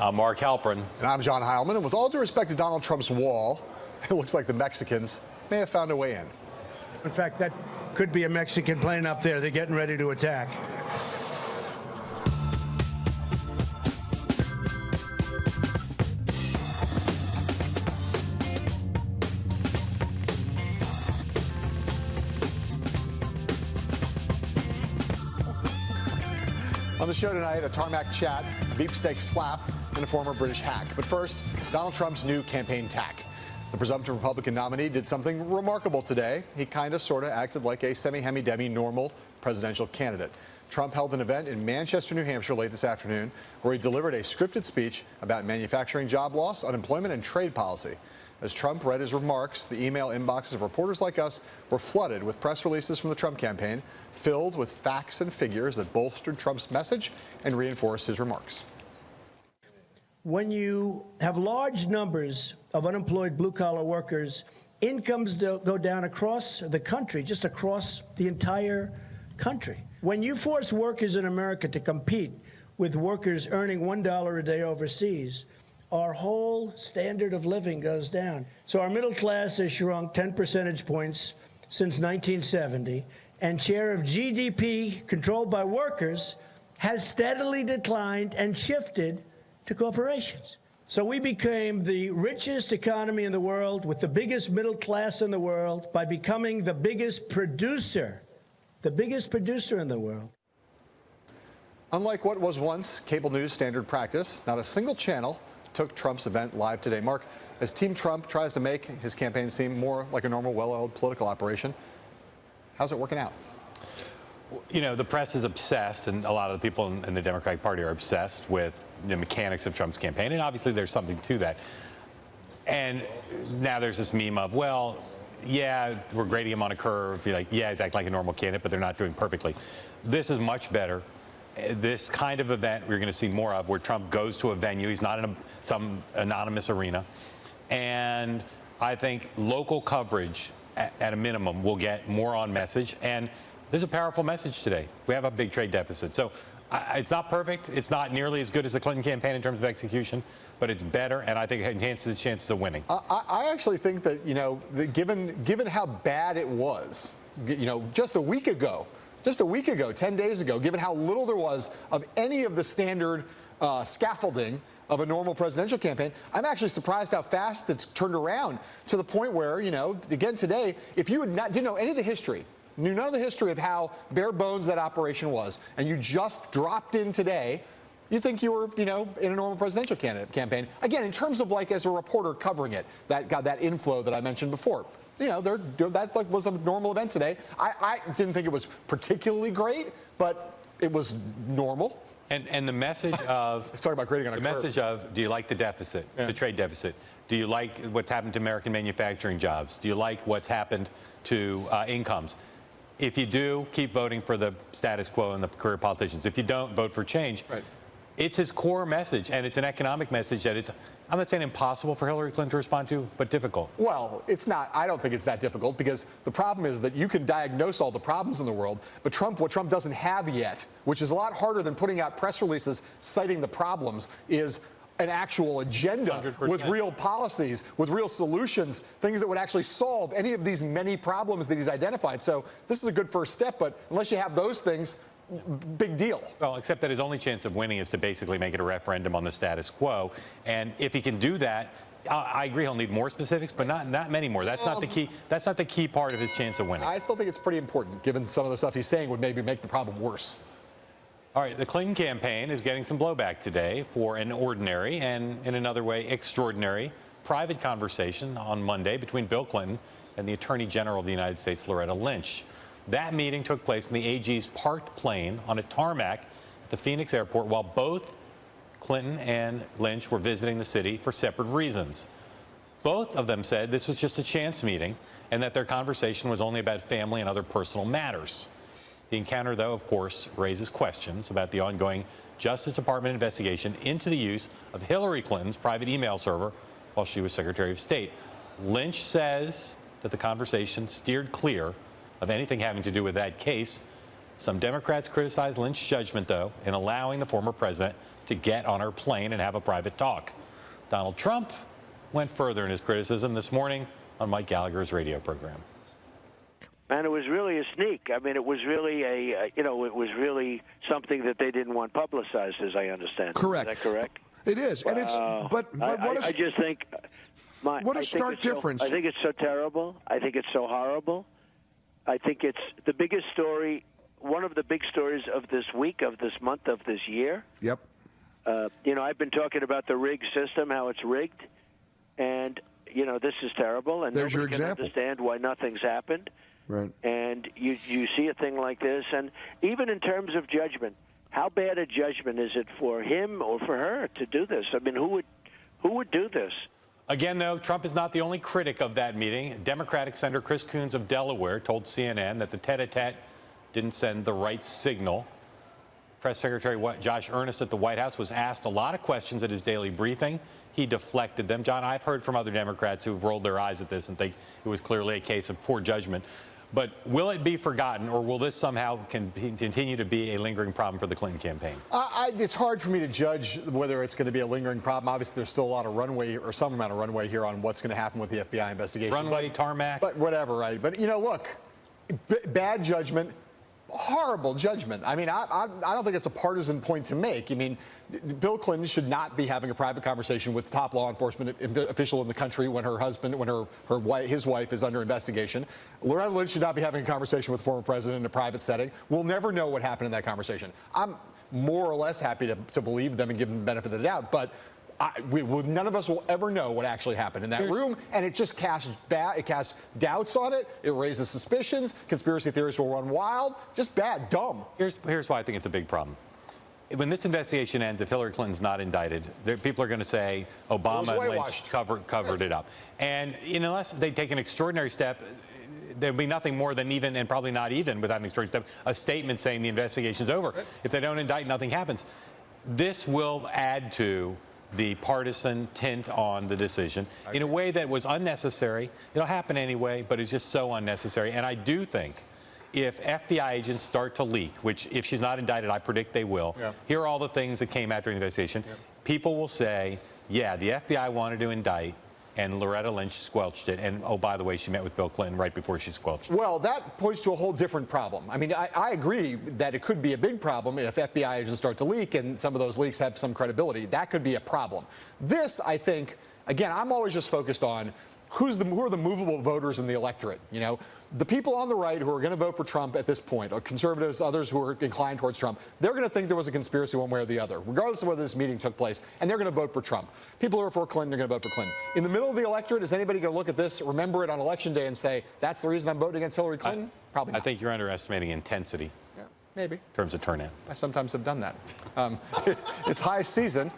I'm Mark Halperin. And I'm John Heilman. And with all due respect to Donald Trump's wall, it looks like the Mexicans may have found a way in. In fact, that could be a Mexican plane up there. They're getting ready to attack. On the show tonight, a tarmac chat, a beef steaks flap, and a former British hack. But first, Donald Trump's new campaign tack. The presumptive Republican nominee did something remarkable today. He kind of sort of acted like a semi-hemi-demi normal presidential candidate. Trump held an event in Manchester, New Hampshire late this afternoon where he delivered a scripted speech about manufacturing job loss, unemployment, and trade policy. As Trump read his remarks, the email inboxes of reporters like us were flooded with press releases from the Trump campaign, filled with facts and figures that bolstered Trump's message and reinforced his remarks. When you have large numbers of unemployed blue-collar workers, incomes go down across the country, just across the entire country. When you force workers in America to compete with workers earning $1 a day overseas, our whole standard of living goes down. So our middle class has shrunk 10 percentage points since 1970, and share of GDP controlled by workers has steadily declined and shifted to corporations. So we became the richest economy in the world with the biggest middle class in the world by becoming the biggest producer in the world. Unlike what was once cable news standard practice, not a single channel took Trump's event live today. Mark, as Team Trump tries to make his campaign seem more like a normal, well-oiled political operation, how's it working out? You know, the press is obsessed, and a lot of the people in the Democratic Party are obsessed with the mechanics of Trump's campaign, and obviously there's something to that. And now there's this meme of, well, yeah, we're grading him on a curve. You're like, yeah, he's acting like a normal candidate, but they're not doing perfectly. This is much better. This kind of event we're going to see more of, where Trump goes to a venue. He's not in some anonymous arena. And I think local coverage, at a minimum, will get more on message. And there's a powerful message today. We have a big trade deficit. So it's not perfect. It's not nearly as good as the Clinton campaign in terms of execution, but it's better, and I think it enhances the chances of winning. I actually think that, you know, given how bad it was, you know, just a week ago, 10 days ago, given how little there was of any of the standard scaffolding of a normal presidential campaign, I'm actually surprised how fast it's turned around to the point where, you know, again today, if you didn't know any of the history, knew none of the history of how bare bones that operation was, and you just dropped in today, you'd think you were, you know, in a normal presidential campaign. Again, in terms of like as a reporter covering it, that got that inflow that I mentioned before. You know, that like was a normal event today. I didn't think it was particularly great, but it was normal. And the message of talk about grading on a curve. Message of, do you like the deficit, the trade deficit? Do you like what's happened to American manufacturing jobs? Do you like what's happened to incomes? If you do, keep voting for the status quo and the career politicians. If you don't, vote for change. Right. It's his core message, and it's an economic message that it's, I'm not saying impossible for Hillary Clinton to respond to, but difficult. Well, it's not. I don't think it's that difficult, because the problem is that you can diagnose all the problems in the world, but what Trump doesn't have yet, which is a lot harder than putting out press releases citing the problems, is an actual agenda 100%. with real policies, with real solutions, things that would actually solve any of these many problems that he's identified. So this is a good first step, but unless you have those things, big deal. Well, except that his only chance of winning is to basically make it a referendum on the status quo. And if he can do that, I agree he'll need more specifics, but not many more. That's not the key. That's not the key part of his chance of winning. I still think it's pretty important, given some of the stuff he's saying would maybe make the problem worse. All right, the Clinton campaign is getting some blowback today for an ordinary and, in another way, extraordinary private conversation on Monday between Bill Clinton and the Attorney General of the United States, Loretta Lynch. That meeting took place in the AG's parked plane on a tarmac at the Phoenix airport while both Clinton and Lynch were visiting the city for separate reasons. Both of them said this was just a chance meeting and that their conversation was only about family and other personal matters. The encounter, though, of course, raises questions about the ongoing Justice Department investigation into the use of Hillary Clinton's private email server while she was Secretary of State. Lynch says that the conversation steered clear of anything having to do with that case. Some Democrats criticize Lynch's judgment, though, in allowing the former president to get on her plane and have a private talk. Donald Trump went further in his criticism this morning on Mike Gallagher's radio program. And it was really a sneak. I mean, it was really it was really something that they didn't want publicized, as I understand. Correct. Is that correct? It is, and it's. But I just think. What a stark difference. I think it's so terrible. I think it's so horrible. I think it's the biggest story, one of the big stories of this week, of this month, of this year. Yep. I've been talking about the rigged system, how it's rigged, and this is terrible, and There's your nobody can example. understand why nothing's happened. Right. And you see a thing like this, and even in terms of judgment, how bad a judgment is it for him or for her to do this? I mean, who would do this? Again, though, Trump is not the only critic of that meeting. Democratic Senator Chris Coons of Delaware told CNN that the tete-a-tete didn't send the right signal. Press Secretary Josh Earnest at the White House was asked a lot of questions at his daily briefing. He deflected them. John, I've heard from other Democrats who've rolled their eyes at this and think it was clearly a case of poor judgment. But will it be forgotten, or will this somehow continue to be a lingering problem for the Clinton campaign? It's hard for me to judge whether it's going to be a lingering problem. Obviously, there's still a lot of runway, or some amount of runway here on what's going to happen with the FBI investigation. Runway, tarmac. But whatever, right? But, look, bad judgment, horrible judgment. I mean, I don't think it's a partisan point to make. I mean, Bill Clinton should not be having a private conversation with the top law enforcement official in the country when his wife is under investigation. Loretta Lynch should not be having a conversation with the former president in a private setting. We'll never know what happened in that conversation. I'm more or less happy to believe them and give them the benefit of the doubt, but none of us will ever know what actually happened in that room, and it just casts doubts on it. It raises suspicions. Conspiracy theories will run wild. Just bad, dumb. Here's why I think it's a big problem. When this investigation ends, if Hillary Clinton's not indicted, people are going to say Obama and Lynch covered it up. And unless they take an extraordinary step, there'll be nothing more than even, and probably not even without an extraordinary step, a statement saying the investigation's over. Right. If they don't indict, nothing happens. This will add to the partisan tint on the decision in a way that was unnecessary. It'll happen anyway, but it's just so unnecessary. And I do think if FBI agents start to leak, which if she's not indicted, I predict they will, here are all the things that came after the investigation. People will say, yeah, the FBI wanted to indict, and Loretta Lynch squelched it. And, oh, by the way, she met with Bill Clinton right before she squelched it. Well, that points to a whole different problem. I mean, I agree that it could be a big problem if FBI agents start to leak and some of those leaks have some credibility. That could be a problem. This, I think, again, I'm always just focused on who are the movable voters in the electorate. The people on the right who are going to vote for Trump at this point, or conservatives, others who are inclined towards Trump, they're going to think there was a conspiracy one way or the other, regardless of whether this meeting took place, and they're going to vote for Trump. People who are for Clinton are going to vote for Clinton. In the middle of the electorate, is anybody going to look at this, remember it on Election Day, and say, that's the reason I'm voting against Hillary Clinton? Probably not. I think you're underestimating intensity. Yeah, maybe. In terms of turnout. I sometimes have done that. It's high season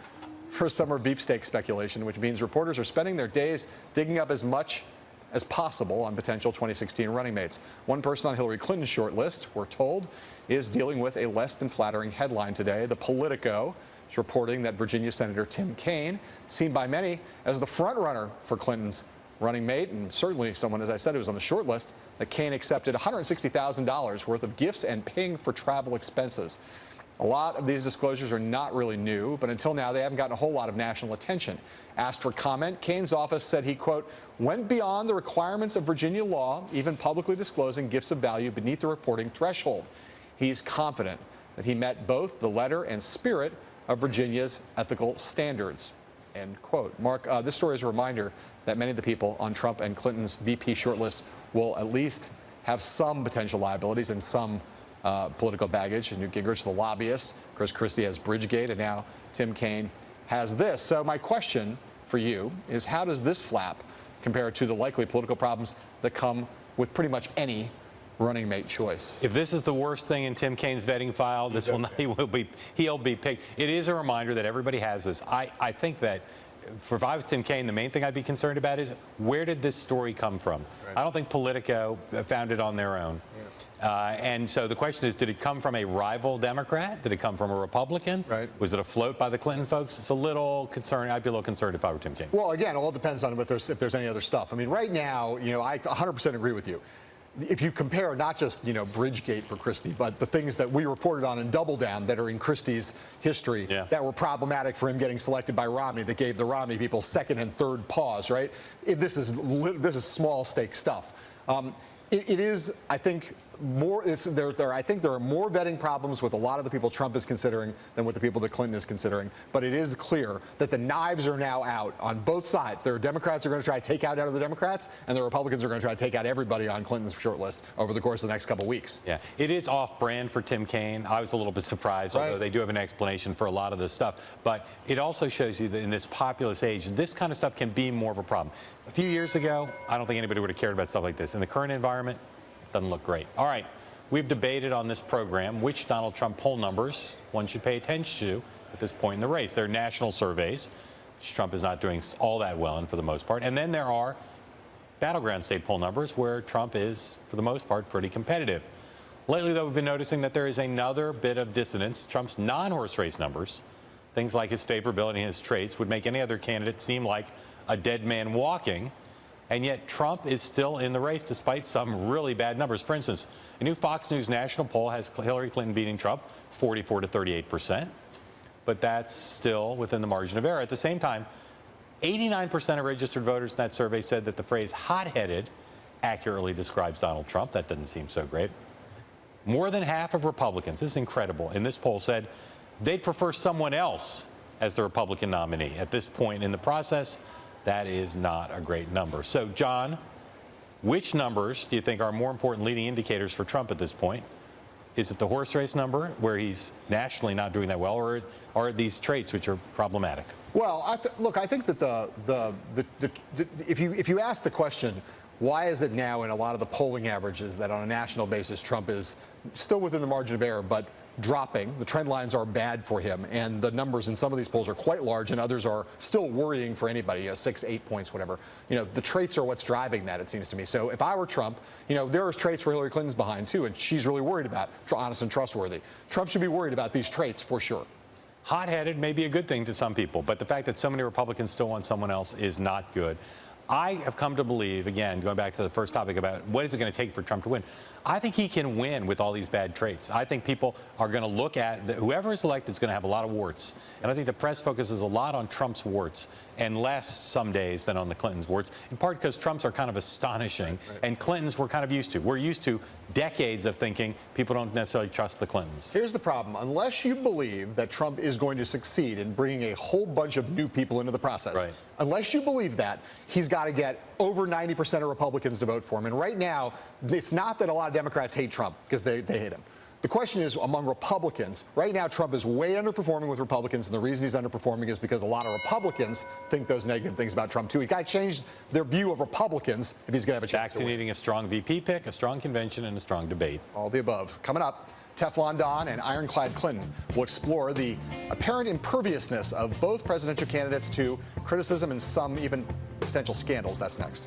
for summer beefsteak speculation, which means reporters are spending their days digging up as much as possible on potential 2016 running mates. One person on Hillary Clinton's short list, we're told, is dealing with a less than flattering headline today. The Politico is reporting that Virginia Senator Tim Kaine, seen by many as the front runner for Clinton's running mate, and certainly someone, as I said, who was on the short list, that Kaine accepted $160,000 worth of gifts and paying for travel expenses. A lot of these disclosures are not really new, but until now, they haven't gotten a whole lot of national attention. Asked for comment, Kaine's office said he, quote, went beyond the requirements of Virginia law, even publicly disclosing gifts of value beneath the reporting threshold. He's confident that he met both the letter and spirit of Virginia's ethical standards, end quote. Mark, this story is a reminder that many of the people on Trump and Clinton's VP shortlist will at least have some potential liabilities and some political baggage. Newt Gingrich, the lobbyist, Chris Christie has Bridgegate, and now Tim Kaine has this. So my question for you is, how does this flap compare to the likely political problems that come with pretty much any running mate choice? If this is the worst thing in Tim Kaine's vetting file, this will not, he'll be picked. It is a reminder that everybody has this. I think that if I was Tim Kaine, the main thing I'd be concerned about is, where did this story come from? Right. I don't think Politico found it on their own. And so the question is, did it come from a rival Democrat? Did it come from a Republican? Right. Was it a float by the Clinton folks? It's a little concerned. I'd be a little concerned if I were Tim Kaine. Well, again, it all depends on if there's any other stuff. I mean, right now, I 100% agree with you. if you compare not just, Bridgegate for Christie, but the things that we reported on in Double Down that are in Christie's history that were problematic for him getting selected by Romney, that gave the Romney people second and third pause, right? This is small stake stuff. It is, I think, I think there are more vetting problems with a lot of the people Trump is considering than with the people that Clinton is considering. But it is clear that the knives are now out on both sides. There are Democrats who are going to try to take out of the Democrats, and the Republicans are going to try to take out everybody on Clinton's shortlist over the course of the next couple of weeks. Yeah, it is off-brand for Tim Kaine. I was a little bit surprised, although they do have an explanation for a lot of this stuff. But it also shows you that in this populist age, this kind of stuff can be more of a problem. A few years ago, I don't think anybody would have cared about stuff like this. In the current environment, doesn't look great. All right, we've debated on this program which Donald Trump poll numbers one should pay attention to at this point in the race. There are national surveys, which Trump is not doing all that well in for the most part. And then there are battleground state poll numbers where Trump is, for the most part, pretty competitive. Lately, though, we've been noticing that there is another bit of dissonance. Trump's non-horse race numbers, things like his favorability and his traits, would make any other candidate seem like a dead man walking. And yet Trump is still in the race despite some really bad numbers. For instance, a new Fox News national poll has Hillary Clinton beating Trump 44 to 38%. But that's still within the margin of error. At the same time, 89% of registered voters in that survey said that the phrase hot-headed accurately describes Donald Trump. That doesn't seem so great. More than half of Republicans, this is incredible, in this poll said they'd prefer someone else as the Republican nominee. At this point in the process, that is not a great number. So, John, which numbers do you think are more important leading indicators for Trump at this point? Is it the horse race number, where he's nationally not doing that well, or are these traits which are problematic? Well, look, I think that if you ask the question, why is it now in a lot of the polling averages that on a national basis Trump is still within the margin of error, but dropping, the trend lines are bad for him, and the numbers in some of these polls are quite large, and others are still worrying for anybody, 6, 8 points, whatever. The traits are what's driving that, it seems to me. So if I were Trump, there are traits where Hillary Clinton's behind too, and she's really worried about honest and trustworthy. Trump should be worried about these traits for sure. Hot-headed may be a good thing to some people, but the fact that so many Republicans still want someone else is not good. I have come to believe, again, going back to the first topic about what is it going to take for Trump to win, I think he can win with all these bad traits. I think people are going to look at whoever is elected is going to have a lot of warts. And I think the press focuses a lot on Trump's warts and less some days than on the Clintons' warts, in part because Trump's are kind of astonishing and Clintons we're kind of used to. We're used to decades of thinking people don't necessarily trust the Clintons. Here's the problem. Unless you believe that Trump is going to succeed in bringing a whole bunch of new people into the process, unless you believe that, he's got to get over 90% of Republicans to vote for him. And right now, it's not that a lot of Democrats hate Trump because they hate him. The question is among Republicans. Right now, Trump is way underperforming with Republicans, and the reason he's underperforming is because a lot of Republicans think those negative things about Trump, too. He got to change their view of Republicans if he's going to have a chance to win. Back to needing a strong VP pick, a strong convention, and a strong debate. All the above. Coming up, Teflon Don and Ironclad Clinton will explore the apparent imperviousness of both presidential candidates to criticism and some even potential scandals. That's next.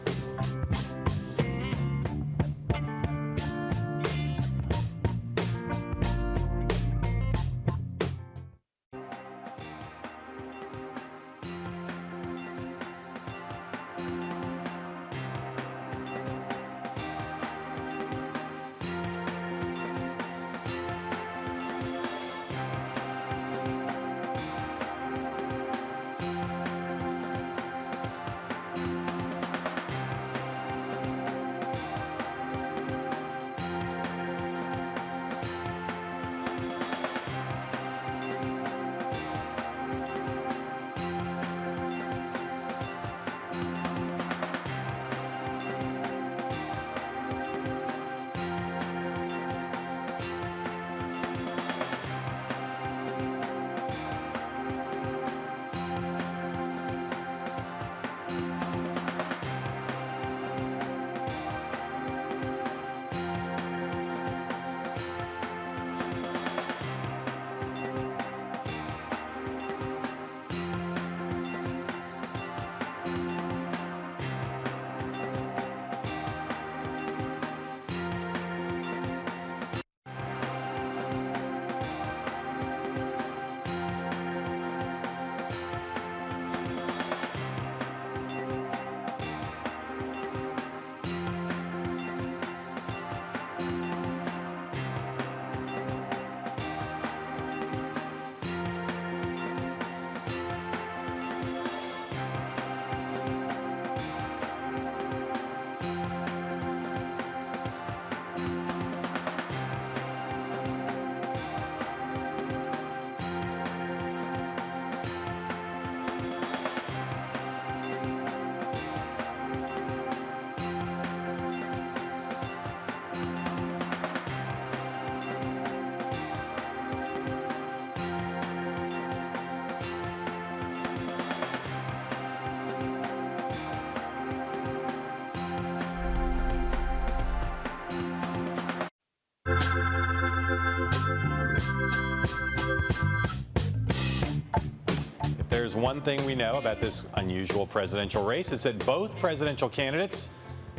there's one thing we know about this unusual presidential race. It's that both presidential candidates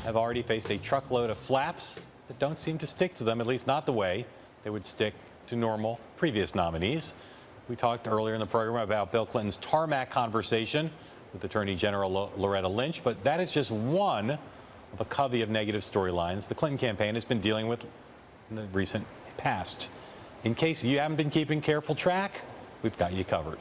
have already faced a truckload of flaps that don't seem to stick to them, at least not the way they would stick to normal previous nominees. We talked earlier in the program about Bill Clinton's tarmac conversation with Attorney General Loretta Lynch, but that is just one of a covey of negative storylines the Clinton campaign has been dealing with in the recent past. In case you haven't been keeping careful track, we've got you covered.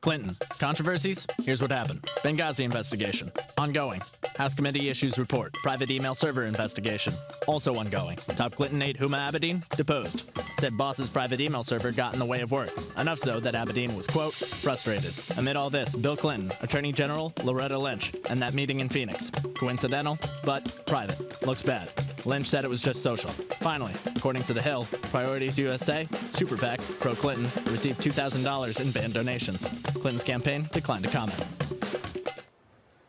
Clinton. Controversies? Here's what happened. Benghazi investigation. Ongoing. House Committee issues report. Private email server investigation. Also ongoing. Top Clinton aide Huma Abedin deposed. Said boss's private email server got in the way of work. Enough so that Abedin was, quote, frustrated. Amid all this, Bill Clinton, Attorney General Loretta Lynch, and that meeting in Phoenix. Coincidental, but private. Looks bad. Lynch said it was just social. Finally, according to The Hill, Priorities USA, Super PAC, pro-Clinton, received $2,000 in banned donations. Clinton's campaign declined to comment.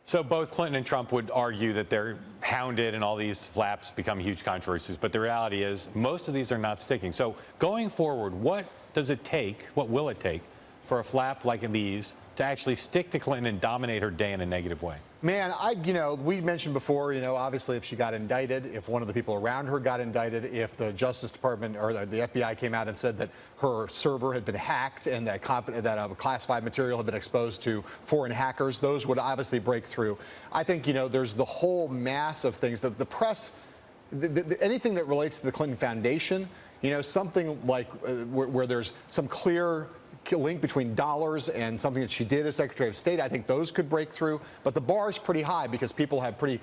So both Clinton and Trump would argue that they're hounded and all these flaps become huge controversies. But the reality is most of these are not sticking. So going forward, what does it take, what will it take for a flap like these to actually stick to Clinton and dominate her day in a negative way? Man, we mentioned before, obviously if she got indicted, if one of the people around her got indicted, if the Justice Department or the FBI came out and said that her server had been hacked and that classified material had been exposed to foreign hackers, those would obviously break through. I think, there's the whole mass of things that the press, anything that relates to the Clinton Foundation, something like where there's some clear link between dollars and something that she did as Secretary of State, I think those could break through. But the bar is pretty high because people have pretty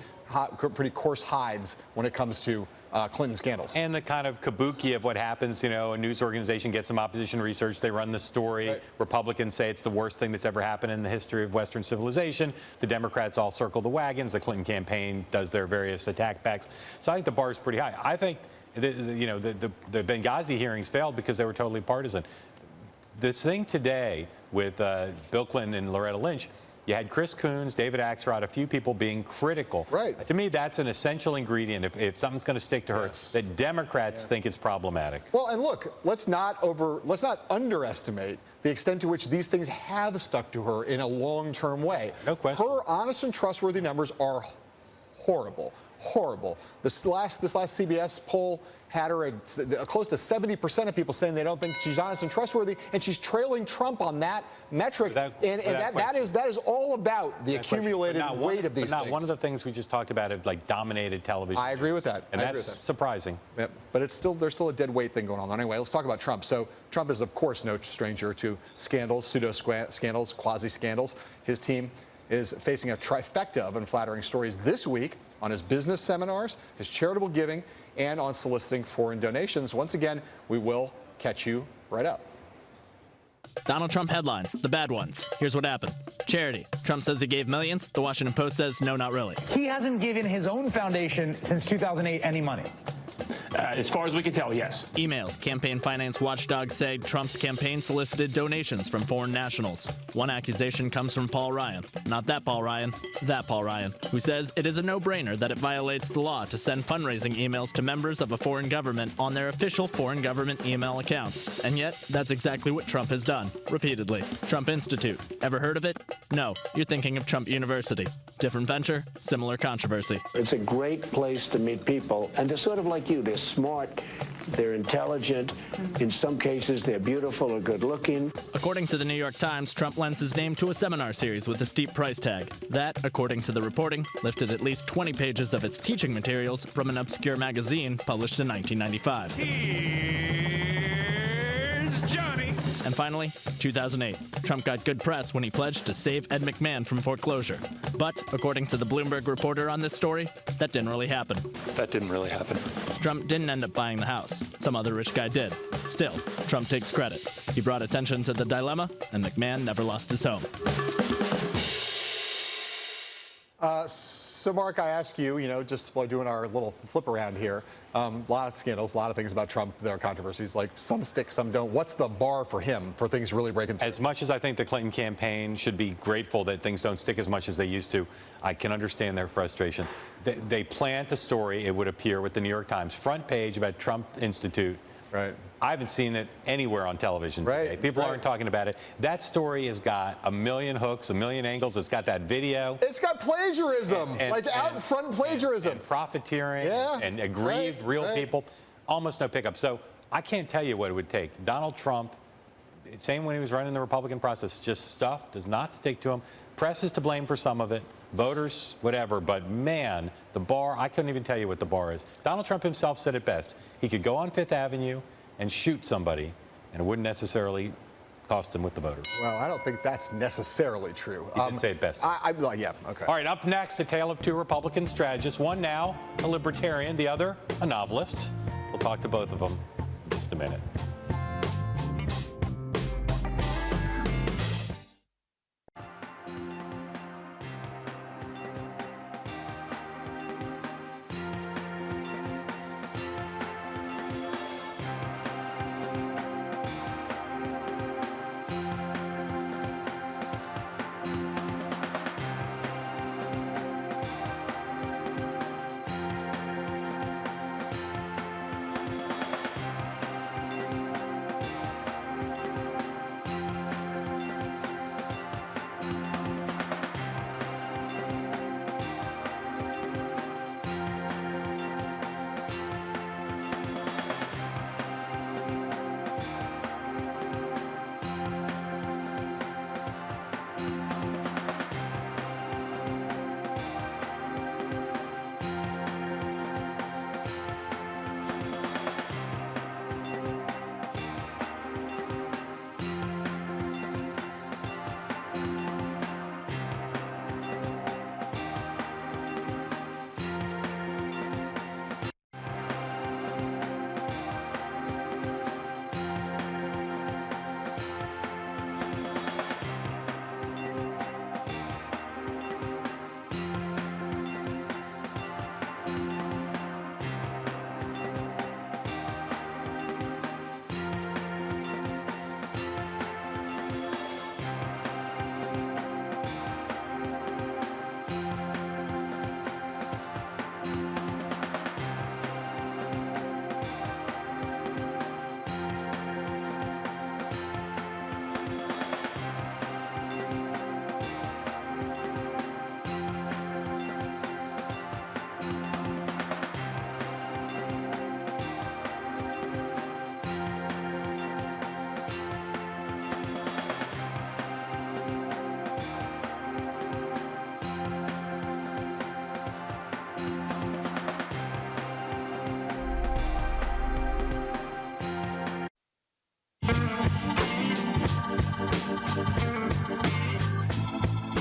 coarse hides when it comes to Clinton scandals. And the kind of kabuki of what happens, a news organization gets some opposition research, they run the story. Right. Republicans say it's the worst thing that's ever happened in the history of Western civilization. The Democrats all circle the wagons. The Clinton campaign does their various attack backs. So I think the bar is pretty high. I think the Benghazi hearings failed because they were totally partisan. This thing today with Bill Clinton and Loretta Lynch, you had Chris Coons, David Axelrod, a few people being critical. Right. To me, that's an essential ingredient if something's going to stick to her, yes, that Democrats think it's problematic. Well, and look, let's not underestimate the extent to which these things have stuck to her in a long-term way. No question. Her honest and trustworthy numbers are horrible. Horrible. This last CBS poll had her at close to 70% of people saying they don't think she's honest and trustworthy, and she's trailing Trump on that metric. That is all about the accumulated weight of these things. One of the things we just talked about have dominated television. I agree with that. And that's surprising. Yep. But there's still a dead weight thing going on. Anyway, let's talk about Trump. So Trump is, of course, no stranger to scandals, pseudo-scandals, quasi-scandals. His team is facing a trifecta of unflattering stories this week on his business seminars, his charitable giving, and on soliciting foreign donations. Once again, we will catch you right up. Donald Trump headlines, the bad ones. Here's what happened. Charity. Trump says he gave millions. The Washington Post says, no, not really. He hasn't given his own foundation since 2008 any money. As far as we can tell, yes. Emails. Campaign finance watchdogs say Trump's campaign solicited donations from foreign nationals. One accusation comes from Paul Ryan. Not that Paul Ryan, that Paul Ryan, who says it is a no-brainer that it violates the law to send fundraising emails to members of a foreign government on their official foreign government email accounts. And yet, that's exactly what Trump has done, repeatedly. Trump Institute. Ever heard of it? No. You're thinking of Trump University. Different venture, similar controversy. It's a great place to meet people, and they're sort of like you. They're smart, they're intelligent. In some cases, they're beautiful or good-looking. According to the New York Times, Trump lends his name to a seminar series with a steep price tag. That, according to the reporting, lifted at least 20 pages of its teaching materials from an obscure magazine published in 1995. Here's Johnny. And finally, 2008. Trump got good press when he pledged to save Ed McMahon from foreclosure. But, according to the Bloomberg reporter on this story, that didn't really happen. That didn't really happen. Trump didn't end up buying the house. Some other rich guy did. Still, Trump takes credit. He brought attention to the dilemma, and McMahon never lost his home. So, Mark, I ask you, just doing our little flip around here, a lot of scandals, a lot of things about Trump, there are controversies, like some stick, some don't. What's the bar for him for things really breaking through? As much as I think the Clinton campaign should be grateful that things don't stick as much as they used to, I can understand their frustration. They plant a story, it would appear, with the New York Times front page about Trump Institute Right. I haven't seen it anywhere on television today. People aren't talking about it. That story has got a million hooks, a million angles. It's got that video. It's got plagiarism, out front plagiarism. And profiteering and aggrieved real people. Almost no pickup. So I can't tell you what it would take. Donald Trump, same when he was running the Republican process, just stuff does not stick to him. Press is to blame for some of it. Voters, whatever. But man, the bar, I couldn't even tell you what the bar is. Donald Trump himself said it best. He could go on Fifth Avenue and shoot somebody, and it wouldn't necessarily cost him with the voters. Well, I don't think that's necessarily true. He did say it best. Yeah, okay. All right, up next, a tale of two Republican strategists. One now a libertarian, the other a novelist. We'll talk to both of them in just a minute.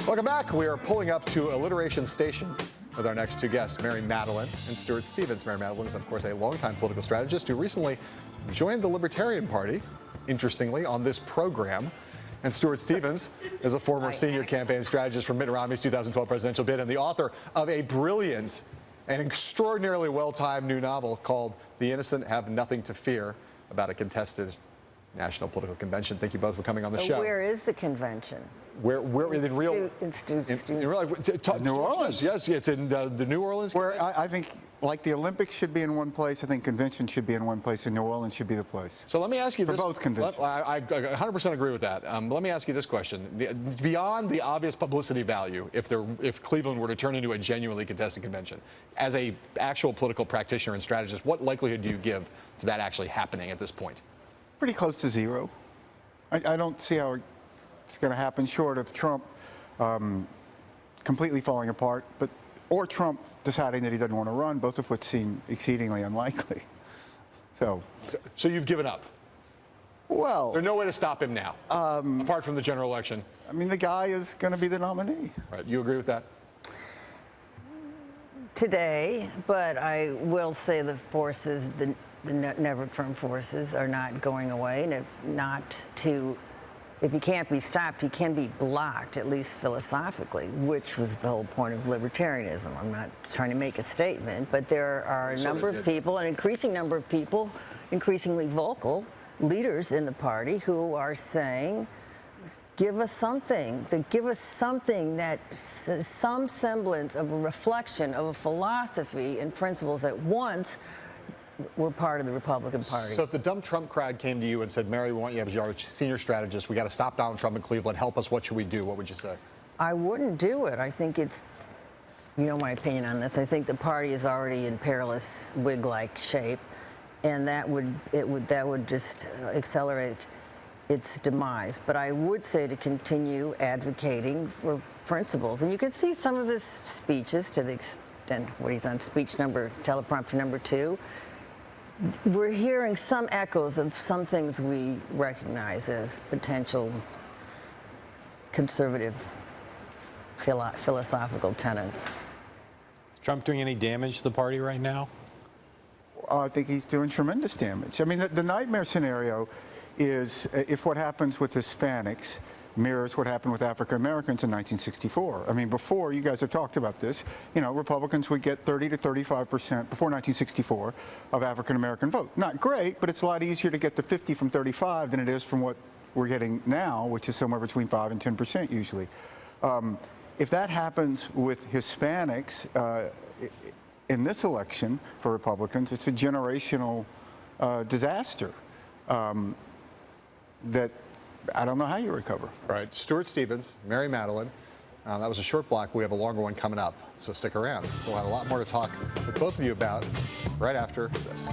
Welcome back. We are pulling up to Alliteration Station with our next two guests, Mary Madeline and Stuart Stevens. Mary Madeline is, of course, a longtime political strategist who recently joined the Libertarian Party, interestingly, on this program. And Stuart Stevens is a former senior campaign strategist for Mitt Romney's 2012 presidential bid and the author of a brilliant and extraordinarily well-timed new novel called The Innocent Have Nothing to Fear, about a contested national political convention. Thank you both for coming on the show. Where is the convention? Where in real? New Orleans. Yes, it's in the New Orleans. Where I think, like the Olympics should be in one place, I think convention should be in one place, and New Orleans should be the place. So let me ask you for this. both conventions. I 100% agree with that. Let me ask you this question: beyond the obvious publicity value, if Cleveland were to turn into a genuinely contested convention, as a actual political practitioner and strategist, what likelihood do you give to that actually happening at this point? Pretty close to zero. I don't see how it's going to happen, short of Trump completely falling apart, or Trump deciding that he doesn't want to run, both of which seem exceedingly unlikely. So you've given up? Well, there's no way to stop him now, apart from the general election. I mean, the guy is going to be the nominee. Right. You agree with that? Today, but I will say the forces, the never Trump forces, are not going away, and if he can't be stopped, he can be blocked, at least philosophically, which was the whole point of libertarianism. I'm not trying to make a statement, but there are a number of people, an increasing number of people, increasingly vocal leaders in the party who are saying, give us something, that some semblance of a reflection of a philosophy and principles that once we're part of the Republican Party. So if the dumb Trump crowd came to you and said, Mary, we want you as our senior strategist, we got to stop Donald Trump in Cleveland, help us, what should we do? What would you say? I wouldn't do it. I think it's, you know my opinion on this. I think the party is already in perilous Whig-like shape, and that would just accelerate its demise. But I would say to continue advocating for principles. And you could see some of his speeches to the extent what he's on teleprompter number 2. We're hearing some echoes of some things we recognize as potential conservative philosophical tenets. Is Trump doing any damage to the party right now? I think he's doing tremendous damage. I mean, the nightmare scenario is if what happens with Hispanics mirrors what happened with African Americans in 1964. I mean, before, you guys have talked about this, you know, Republicans would get 30 to 35% before 1964 of African American vote. Not great, but it's a lot easier to get to 50 from 35 than it is from what we're getting now, which is somewhere between 5 and 10% usually. If that happens with Hispanics in this election for Republicans, it's a generational disaster that I don't know how you recover. All right, Stuart Stevens, Mary Madeline. That was a short block. We have a longer one coming up, so stick around. We'll have a lot more to talk with both of you about right after this.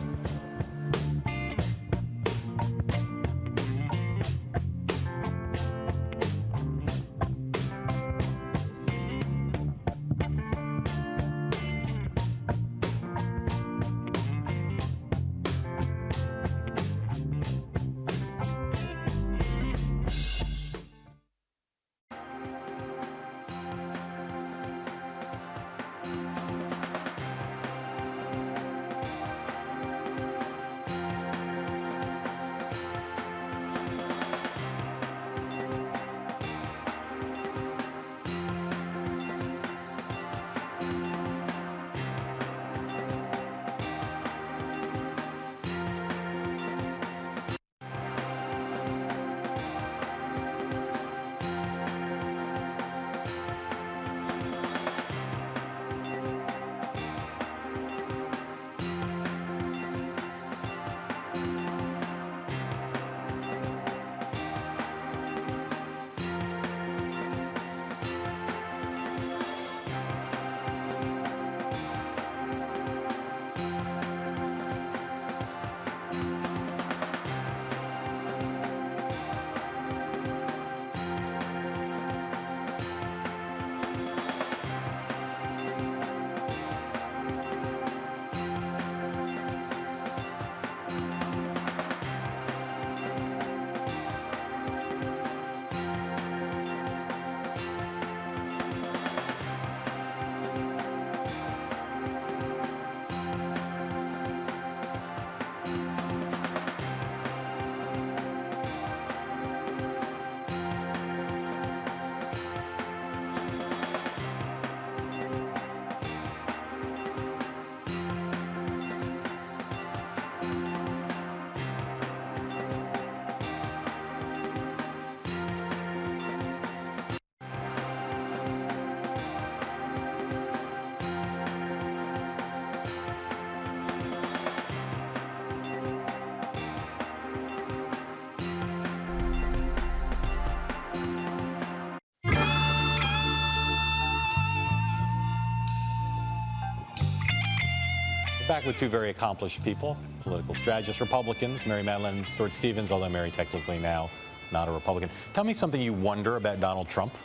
Back with two very accomplished people, political strategists, Republicans, Mary Madeline and Stuart Stevens, although Mary technically now not a Republican. Tell me something you wonder about Donald Trump.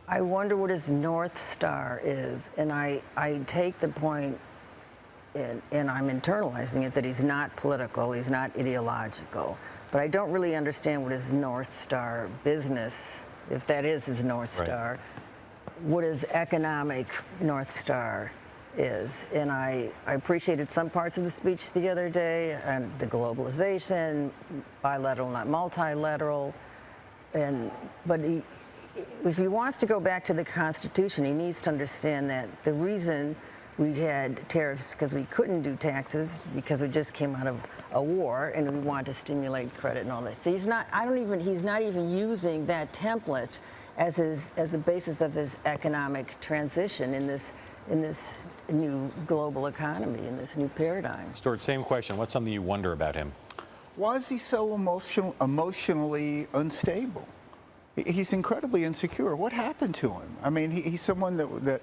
I wonder what his North Star is, and I take the point, and I'm internalizing it, that he's not political, he's not ideological, but I don't really understand what his North Star business, if that is his North Star, what his economic North Star is. And I appreciated some parts of the speech the other day, and the globalization, bilateral, not multilateral, but if he wants to go back to the Constitution, he needs to understand that the reason We had tariffs because we couldn't do taxes because we just came out of a war and we wanted to stimulate credit and all that. So he's not even using that template as a basis of his economic transition in this new global economy, in this new paradigm. Stuart, same question. What's something you wonder about him? Why is he so emotionally unstable? He's incredibly insecure. What happened to him? I mean, he's someone that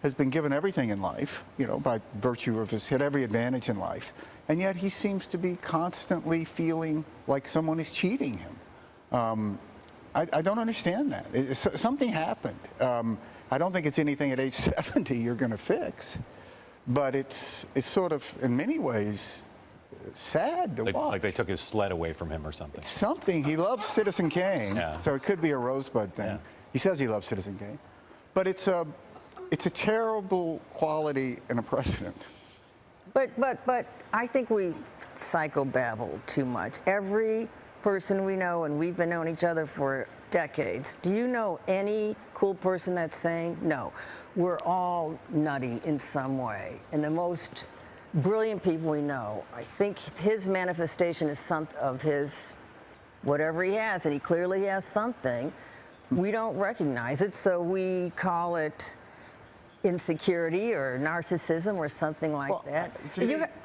has been given everything in life, by virtue of had every advantage in life, and yet he seems to be constantly feeling like someone is cheating him. I don't understand that. Something happened. I don't think it's anything at age 70 you're going to fix, but it's sort of, in many ways, sad to watch. Like they took his sled away from him or something. It's something. He loves Citizen Kane, so it could be a Rosebud thing. Yeah. He says he loves Citizen Kane, but it's a terrible quality and a precedent. But I think we psychobabble too much. Every person we know, and we've been knowing each other for decades. Do you know any cool person that's saying no? We're all nutty in some way, and the most brilliant people we know, I think his manifestation is some of his whatever he has, and he clearly has something. We don't recognize it, so we call it insecurity or narcissism or something like that.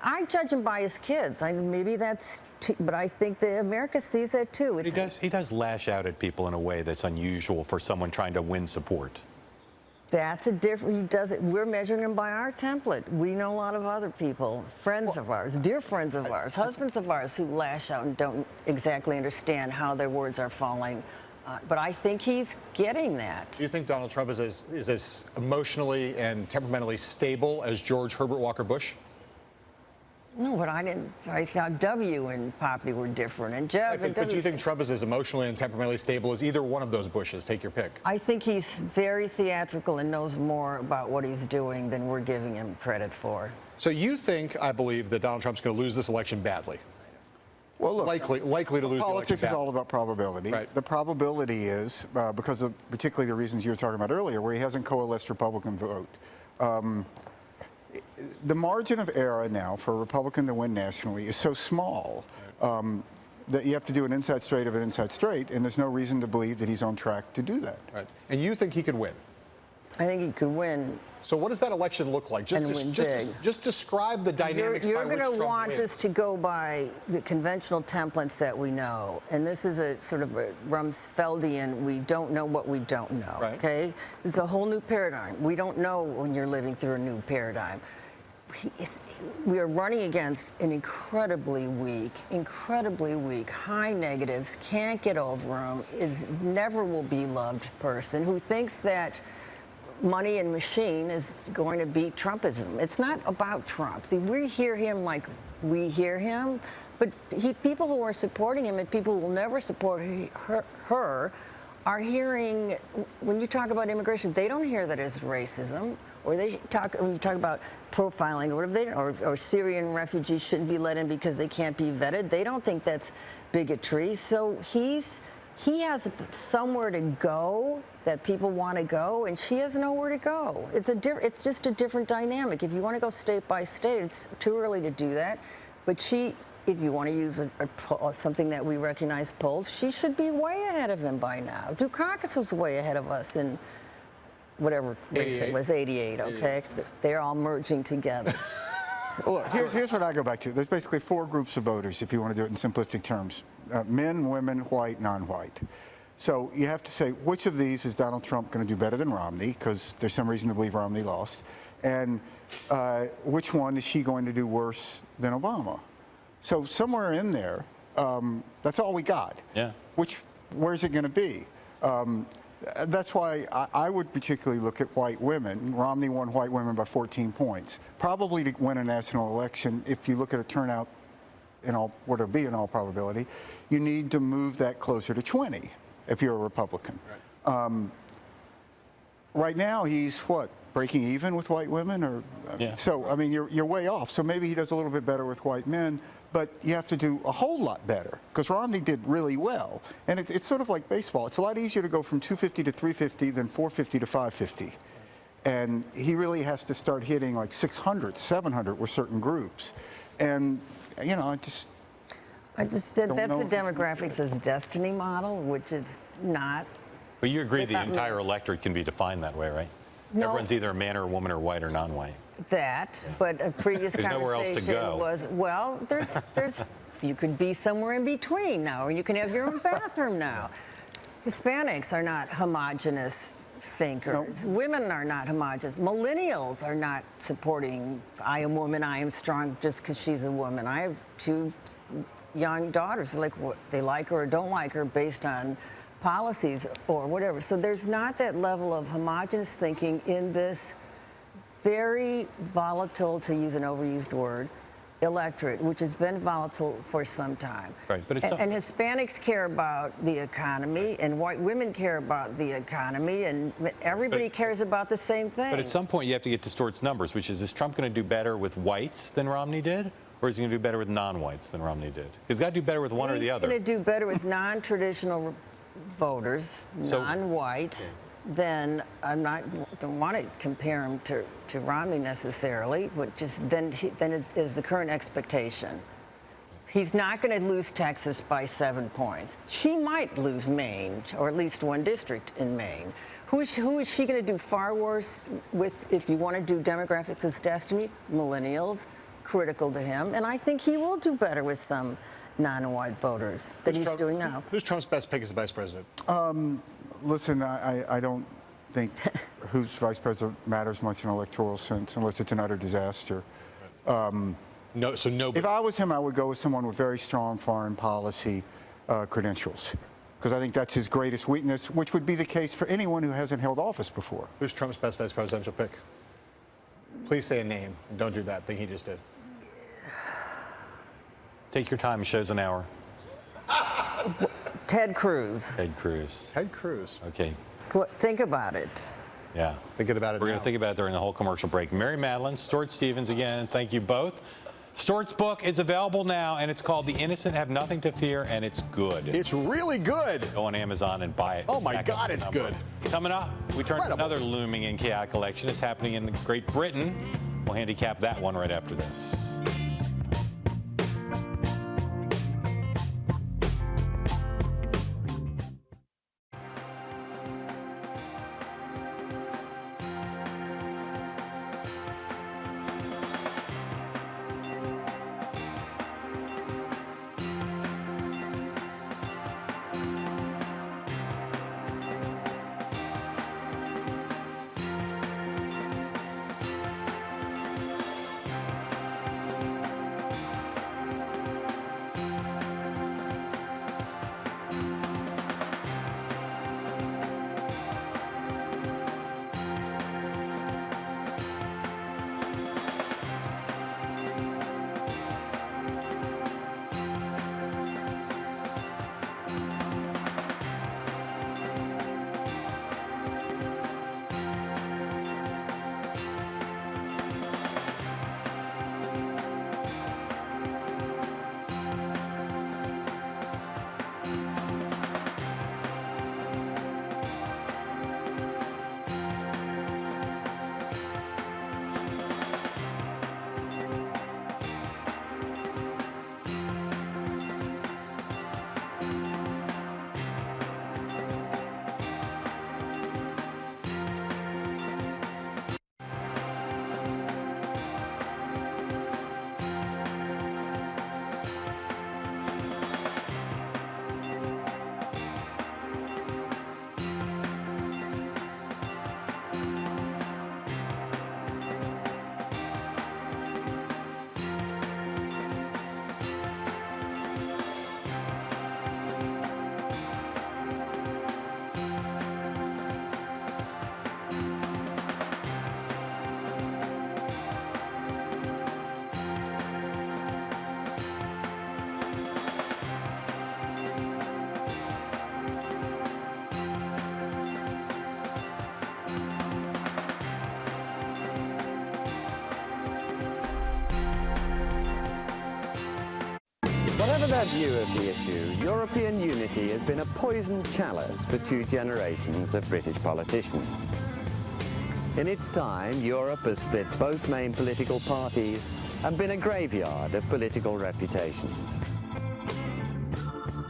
I judge him by his kids. Maybe that's, but I think that America sees that too. He does lash out at people in a way that's unusual for someone trying to win support. That's a different. He does it. We're measuring him by our template. We know a lot of other people, friends of ours, dear friends of ours, husbands of ours, who lash out and don't exactly understand how their words are falling. But I think he's getting that. Do you think Donald Trump is as emotionally and temperamentally stable as George Herbert Walker Bush? No, but I thought W and Poppy were different, and Jeb and But do you think Trump is as emotionally and temperamentally stable as either one of those Bushes? Take your pick. I think he's very theatrical and knows more about what he's doing than we're giving him credit for. So you think, I believe, that Donald Trump's going to lose this election badly? Well, look, likely to lose the election. Politics is all about probability. Right. The probability is, because of particularly the reasons you were talking about earlier, where he hasn't coalesced Republican vote. The margin of error now for a Republican to win nationally is so small that you have to do an inside straight of an inside straight, and there's no reason to believe that he's on track to do that. Right. And you think he could win? I think he could win. So what does that election look like? Just describe the dynamics by which Trump wins. You're going to want this to go by the conventional templates that we know. And this is a sort of a Rumsfeldian, we don't know what we don't know, right. Okay? It's a whole new paradigm. We don't know when you're living through a new paradigm. We are running against an incredibly weak, high negatives, can't get over them, never will be loved person who thinks that money and machine is going to beat Trumpism. It's not about Trump. See, we hear him like we hear him, but people who are supporting him and people who will never support her are hearing, when you talk about immigration, they don't hear that as racism. Or when you talk about profiling or whatever, or Syrian refugees shouldn't be let in because they can't be vetted. They don't think that's bigotry. So he has somewhere to go that people want to go, and she has nowhere to go. It's just a different dynamic. If you want to go state by state, it's too early to do that. But if you want to use something that we recognize polls, she should be way ahead of him by now. Dukakis was way ahead of us in whatever race it was, 88, okay? They're all merging together. Well, look, here's what I go back to. There's basically 4 groups of voters, if you want to do it in simplistic terms. Men, women, white, non-white. So you have to say, which of these is Donald Trump going to do better than Romney, because there's some reason to believe Romney lost, and which one is she going to do worse than Obama? So somewhere in there, that's all we got. Yeah. Where's it going to be? That's why I would particularly look at white women. Romney won white women by 14 points. Probably to win a national election, if you look at a turnout, what it'll be in all probability, you need to move that closer to 20 if you're a Republican. Right, right now, he's breaking even with white women? Yeah. So, I mean, you're way off. So maybe he does a little bit better with white men, but you have to do a whole lot better, because Romney did really well. And it's sort of like baseball. It's a lot easier to go from 250 to 350 than 450 to 550. And he really has to start hitting like 600, 700 with certain groups. And, you know, I just said that's a demographics as destiny model, which is not. But you agree the entire electorate can be defined that way, right? No. Everyone's either a man or a woman or white or non-white. That, but a previous There's nowhere else to conversation go. was, well, there's you could be somewhere in between now, or you can have your own bathroom now. Hispanics are not homogenous thinkers. No. Women are not homogenous. Millennials are not supporting, I am woman, I am strong, just because she's a woman. I have 2 young daughters, like what they like her or don't like her based on policies or whatever. So there's not that level of homogenous thinking in this very volatile, to use an overused word, electorate, which has been volatile for some time. Right, but it's and Hispanics care about the economy, and white women care about the economy, and everybody cares about the same thing. But at some point, you have to get to Stewart's numbers, which is Trump going to do better with whites than Romney did? Or is he going to do better with non-whites than Romney did? He's got to do better with one or the other. He's going to do better with non-traditional voters, non-whites. Then don't want to compare him to Romney necessarily, but just then is the current expectation. He's not going to lose Texas by 7 points. She might lose Maine, or at least one district in Maine. Who is she going to do far worse with if you want to do demographics as destiny? Millennials, critical to him, and I think he will do better with some non-white voters than he's doing now. Who's Trump's best pick as the vice president? Listen, I don't think who's vice president matters much in an electoral sense, unless it's an utter disaster. No, so nobody. If I was him, I would go with someone with very strong foreign policy credentials, because I think that's his greatest weakness, which would be the case for anyone who hasn't held office before. Who's Trump's best vice presidential pick? Please say a name, and don't do that thing he just did. Take your time. Show's an hour. Ted Cruz. Ted Cruz. Ted Cruz. Okay. Think about it. Yeah. Thinking about it We're now. going to think about it during the whole commercial break. Mary Madeline, Stuart Stevens again, thank you both. Stuart's book is available now, and it's called The Innocent Have Nothing to Fear, and it's good. It's really good. Go on Amazon and buy it. Oh, my God, it's good. Coming up, we turn to another looming and chaotic election. It's happening in Great Britain. We'll handicap that one right after this. Whatever their view of the issue, European unity has been a poisoned chalice for 2 generations of British politicians. In its time, Europe has split both main political parties and been a graveyard of political reputations.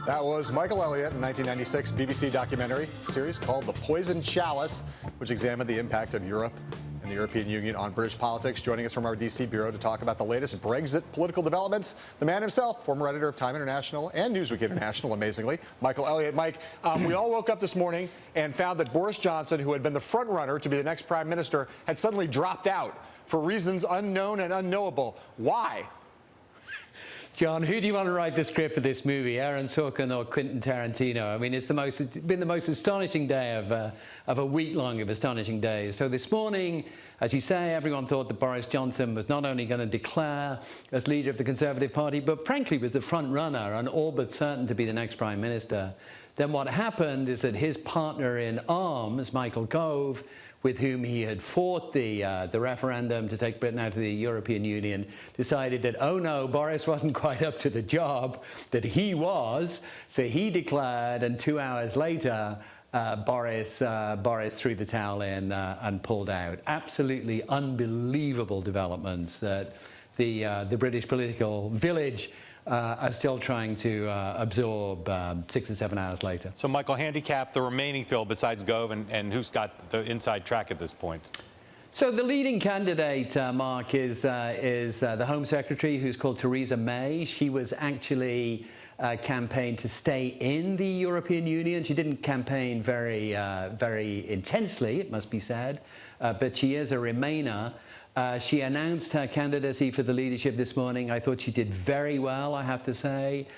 That was Michael Elliott in 1996 BBC documentary series called The Poison Chalice, which examined the impact of Europe and the European Union on British politics. Joining us from our D.C. bureau to talk about the latest Brexit political developments, the man himself, former editor of Time International and Newsweek International, amazingly, Michael Elliott. Mike, we all woke up this morning and found that Boris Johnson, who had been the front runner to be the next prime minister, had suddenly dropped out for reasons unknown and unknowable. Why? John, who do you want to write the script for this movie, Aaron Sorkin or Quentin Tarantino? I mean, it's been the most astonishing day of a week long of astonishing days. So this morning, as you say, everyone thought that Boris Johnson was not only going to declare as leader of the Conservative Party, but frankly was the front runner and all but certain to be the next prime minister. Then what happened is that his partner in arms, Michael Gove, with whom he had fought the referendum to take Britain out of the European Union, decided that, oh no, Boris wasn't quite up to the job that he was. So he declared, and 2 hours later, Boris threw the towel in and pulled out. Absolutely unbelievable developments that the British political village are still trying to absorb 6 or 7 hours later. So, Michael, handicap the remaining field besides Gove, and who's got the inside track at this point? So the leading candidate, Mark, is the Home Secretary, who's called Theresa May. She was actually campaigned to stay in the European Union. She didn't campaign very intensely, it must be said, but she is a Remainer. She announced her candidacy for the leadership this morning. I thought she did very well, I have to say.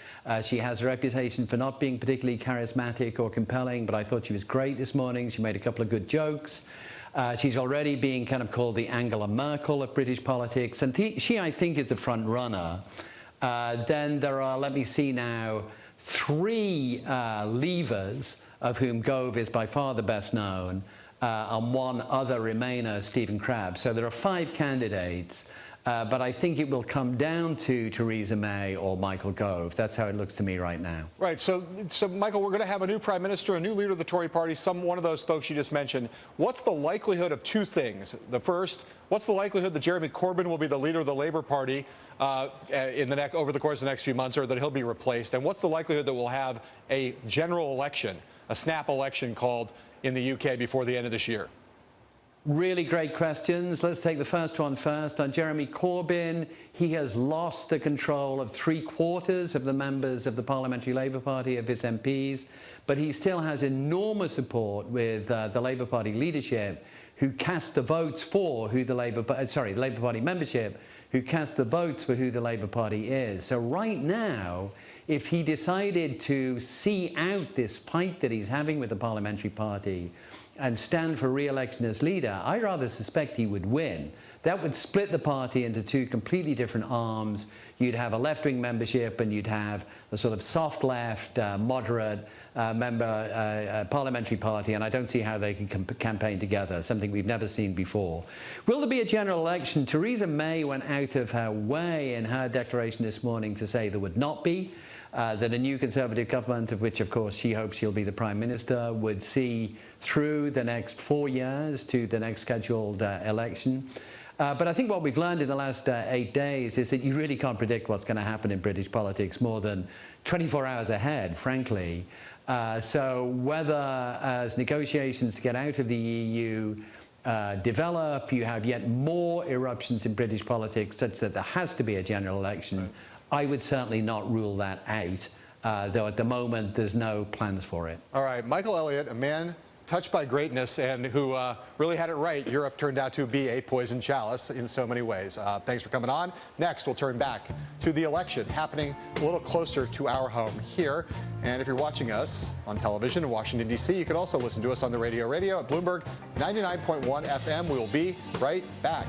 She has a reputation for not being particularly charismatic or compelling, but I thought she was great this morning. She made a couple of good jokes. She's already being kind of called the Angela Merkel of British politics, and she, I think, is the front runner. Then there are, let me see now, 3 leavers, of whom Gove is by far the best known, and 1 other Remainer, Stephen Crabb. So there are 5 candidates, but I think it will come down to Theresa May or Michael Gove. That's how it looks to me right now. Right. So Michael, we're going to have a new prime minister, a new leader of the Tory party, one of those folks you just mentioned. What's the likelihood of 2 things? The first, what's the likelihood that Jeremy Corbyn will be the leader of the Labour Party over the course of the next few months, or that he'll be replaced? And what's the likelihood that we'll have a general election, a snap election called in the UK before the end of this year? Really great questions. Let's take the first one first. On Jeremy Corbyn, he has lost the control of 3/4 of the members of the Parliamentary Labour Party, of his MPs, but he still has enormous support with the Labour Party leadership, who cast the votes for who the Labour Party membership, who cast the votes for who the Labour Party is. So right now, if he decided to see out this fight that he's having with the Parliamentary Party and stand for re-election as leader, I rather suspect he would win. That would split the party into 2 completely different arms. You'd have a left-wing membership, and you'd have a sort of soft left, moderate parliamentary party, and I don't see how they can campaign together, something we've never seen before. Will there be a general election? Theresa May went out of her way in her declaration this morning to say there would not be. That a new Conservative government, of which, of course, she hopes she'll be the Prime Minister, would see through the next 4 years to the next scheduled election. But I think what we've learned in the last 8 days is that you really can't predict what's going to happen in British politics more than 24 hours ahead, frankly. So whether as negotiations to get out of the EU develop, you have yet more eruptions in British politics such that there has to be a general election, I would certainly not rule that out, though at the moment there's no plans for it. All right, Michael Elliott, a man touched by greatness and who really had it right. Europe turned out to be a poison chalice in so many ways. Thanks for coming on. Next, we'll turn back to the election happening a little closer to our home here. And if you're watching us on television in Washington, D.C., you can also listen to us on the radio at Bloomberg 99.1 FM. We will be right back.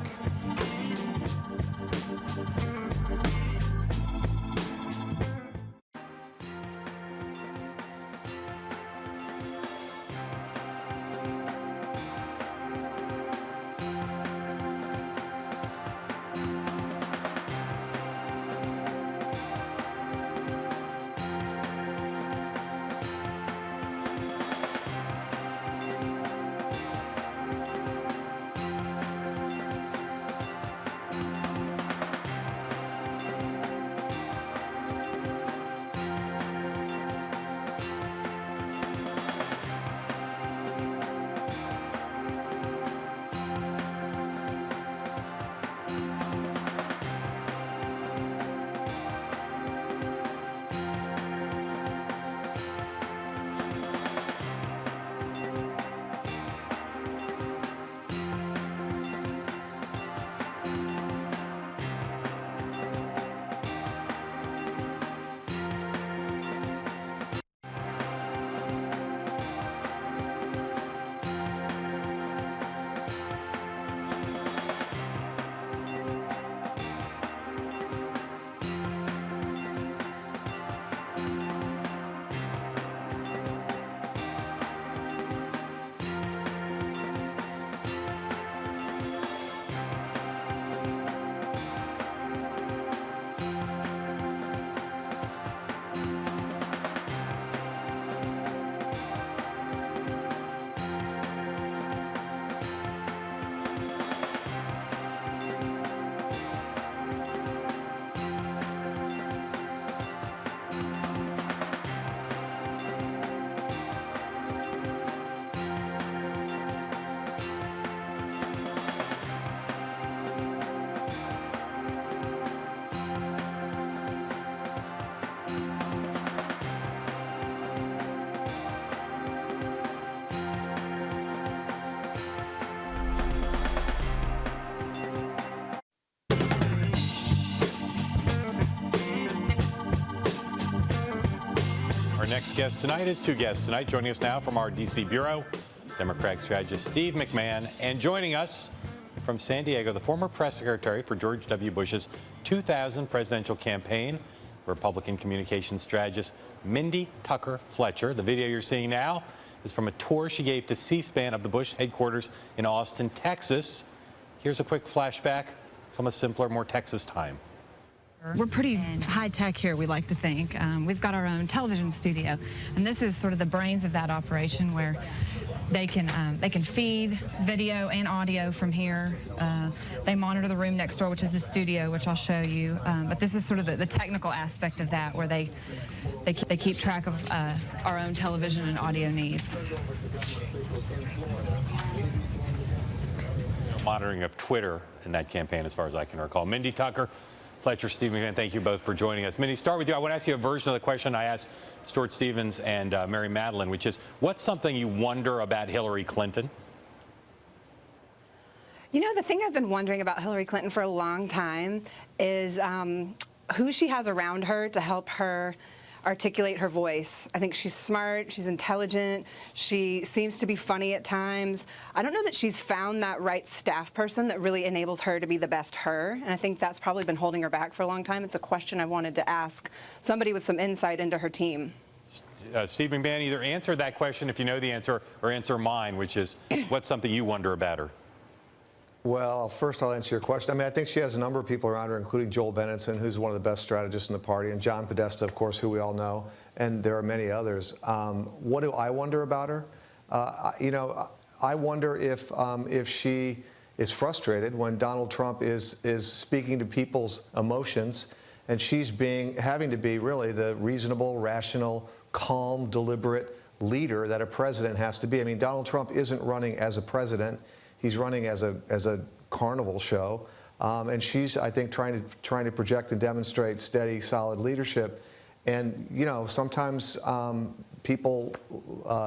Our next guest tonight is two guests tonight. Joining us now from our D.C. Bureau, Democratic strategist Steve McMahon, and joining us from San Diego, the former press secretary for George W. Bush's 2000 presidential campaign, Republican communications strategist Mindy Tucker Fletcher. The video you're seeing now is from a tour she gave to C-SPAN of the Bush headquarters in Austin, Texas. Here's a quick flashback from a simpler, more Texas time. We're pretty high tech here, we like to think. We've got our own television studio, and this is sort of the brains of that operation, where they can feed video and audio from here. They monitor the room next door, which is the studio, which I'll show you. But this is sort of the technical aspect of that, where they keep track of our own television and audio needs. Monitoring of Twitter in that campaign, as far as I can recall. Mindy Tucker Fletcher, Steve McMahon, thank you both for joining us. Mindy, start with you. I want to ask you a version of the question I asked Stuart Stevens and Mary Madeline, which is, what's something you wonder about Hillary Clinton? You know, the thing I've been wondering about Hillary Clinton for a long time is who she has around her to help her articulate her voice. I think she's smart, she's intelligent, she seems to be funny at times. I don't know that she's found that right staff person that really enables her to be the best her, and I think that's probably been holding her back for a long time. It's a question I wanted to ask somebody with some insight into her team. Steve McMahon, either answer that question if you know the answer, or answer mine, which is, what's something you wonder about her? Well, first I'll answer your question. I mean, I think she has a number of people around her, including Joel Benenson, who's one of the best strategists in the party, and John Podesta, of course, who we all know, and there are many others. What do I wonder about her? You know, I wonder if she is frustrated when Donald Trump is speaking to people's emotions, and she's having to be really the reasonable, rational, calm, deliberate leader that a president has to be. I mean, Donald Trump isn't running as a president. He's running as a carnival show, and she's, I think, trying to project and demonstrate steady, solid leadership. And you know, sometimes people,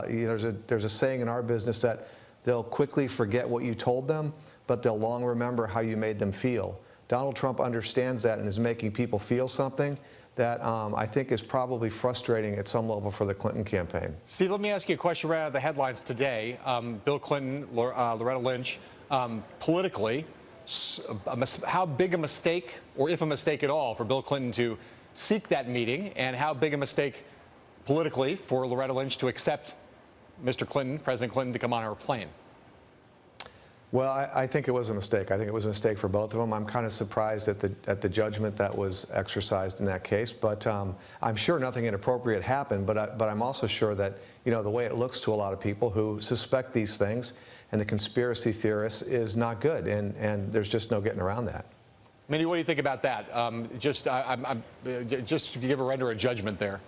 there's a saying in our business that they'll quickly forget what you told them, but they'll long remember how you made them feel. Donald Trump understands that and is making people feel something that I think is probably frustrating at some level for the Clinton campaign. Steve, let me ask you a question right out of the headlines today. Bill Clinton, Loretta Lynch, politically, how big a mistake, or if a mistake at all, for Bill Clinton to seek that meeting, and how big a mistake politically for Loretta Lynch to accept Mr. Clinton, President Clinton, to come on her plane? Well, I think it was a mistake. I think it was a mistake for both of them. I'm kind of surprised at the judgment that was exercised in that case. But I'm sure nothing inappropriate happened. But I'm also sure that, you know, the way it looks to a lot of people who suspect these things and the conspiracy theorists is not good. And there's just no getting around that. Mindy, what do you think about that? Just to give a judgment there.